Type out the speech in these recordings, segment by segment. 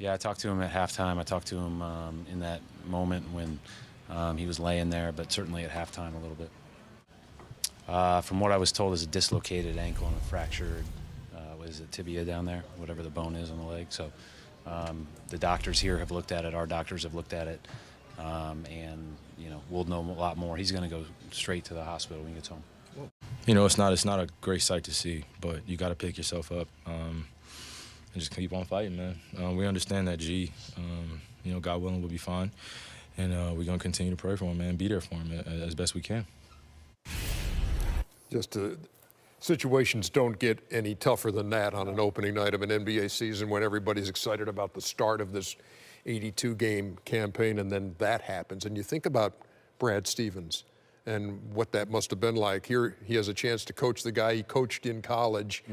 Yeah, I talked to him at halftime. I talked to him in that moment when he was laying there, but certainly at halftime a little bit. From what I was told, is a dislocated ankle and a fractured, what is it, tibia down there, whatever the bone is on the leg. So the doctors here have looked at it. Our doctors have looked at it, and we'll know a lot more. He's going to go straight to the hospital when he gets home. It's not a great sight to see, but you got to pick yourself up and just keep on fighting, man. We understand that G, God willing, will be fine, and we're gonna continue to pray for him, man. Be there for him as best we can. Situations don't get any tougher than that on an opening night of an NBA season when everybody's excited about the start of this 82-game campaign, and then that happens. And you think about Brad Stevens and what that must have been like. Here he has a chance to coach the guy he coached in college,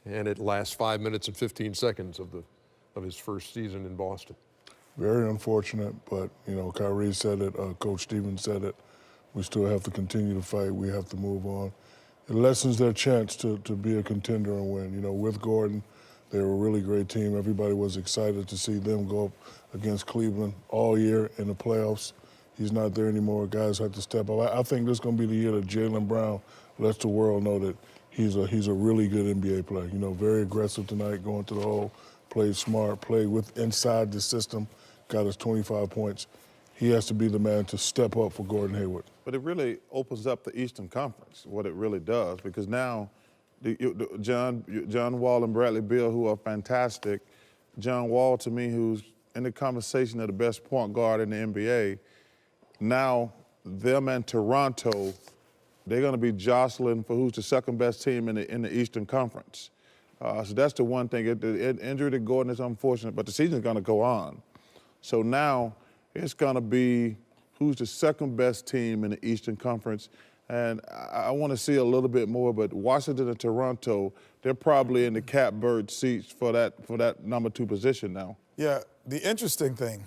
and it lasts 5 minutes and 15 seconds of his first season in Boston. Very unfortunate, but, Kyrie said it, Coach Stevens said it. We still have to continue to fight. We have to move on. It lessens their chance to be a contender and win. With Gordon, they were a really great team. Everybody was excited to see them go up against Cleveland all year in the playoffs. He's not there anymore. Guys have to step up. I think this is going to be the year that Jaylen Brown lets the world know that he's a really good NBA player. Very aggressive tonight, going to the hole, played smart, played inside the system, got us 25 points. He has to be the man to step up for Gordon Hayward. But it really opens up the Eastern Conference, what it really does, because now John Wall and Bradley Beal, who are fantastic, John Wall, to me, who's in the conversation of the best point guard in the NBA, now them and Toronto, they're going to be jostling for who's the second-best team in the Eastern Conference. So that's the one thing. The injury to Gordon is unfortunate, but the season's going to go on. So now it's going to be who's the second-best team in the Eastern Conference. And I want to see a little bit more, but Washington and Toronto, they're probably in the catbird seats for that number 2 position now. Yeah, the interesting thing,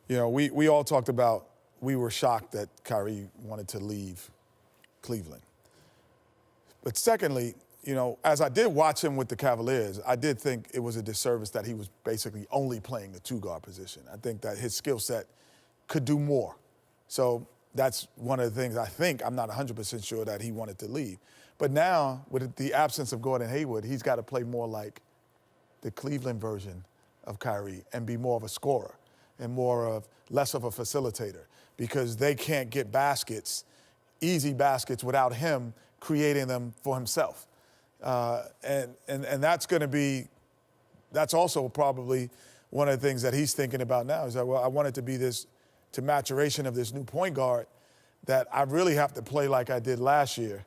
we all talked about, we were shocked that Kyrie wanted to leave Cleveland. But secondly, as I did watch him with the Cavaliers, I did think it was a disservice that he was basically only playing the 2-guard position. I think that his skill set could do more. So that's one of the things I'm not 100% sure that he wanted to leave. But now, with the absence of Gordon Hayward, he's got to play more like the Cleveland version of Kyrie and be more of a scorer and less of a facilitator, because they can't get easy baskets, without him creating them for himself. And that's also probably one of the things that he's thinking about now, is that, well, I want it to be to maturation of this new point guard, that I really have to play like I did last year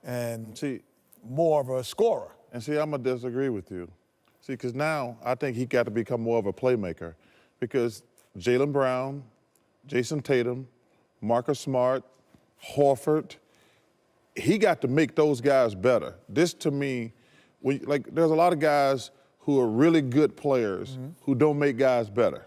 and more of a scorer. And see, I'm going to disagree with you. See, because now I think he got to become more of a playmaker, because Jaylen Brown, Jason Tatum, Marcus Smart, Horford, he got to make those guys better. This, to me, there's a lot of guys who are really good players who don't make guys better.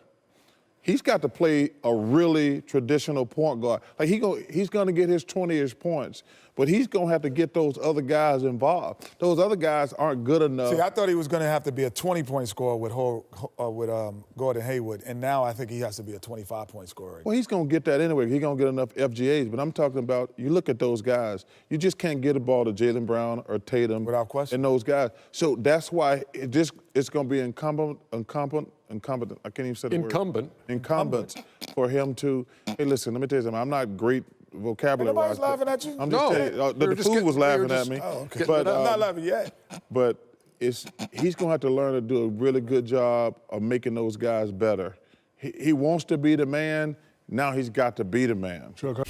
He's got to play a really traditional point guard. He's going to get his 20-ish points, but he's going to have to get those other guys involved. Those other guys aren't good enough. See, I thought he was going to have to be a 20-point scorer with Gordon Hayward, and now I think he has to be a 25-point scorer. Well, he's going to get that anyway. He's going to get enough FGAs, but I'm talking about, you look at those guys, you just can't get a ball to Jaylen Brown or Tatum. Without question. And those guys. So that's why it's going to be incumbent, I can't even say the word. Incumbent for him to, hey, listen, let me tell you something. I'm not great vocabulary-wise. Nobody's laughing at you? I'm just telling you, the food was laughing at me. Oh, okay. But I'm not laughing yet. But he's going to have to learn to do a really good job of making those guys better. He wants to be the man. Now he's got to be the man. Sure.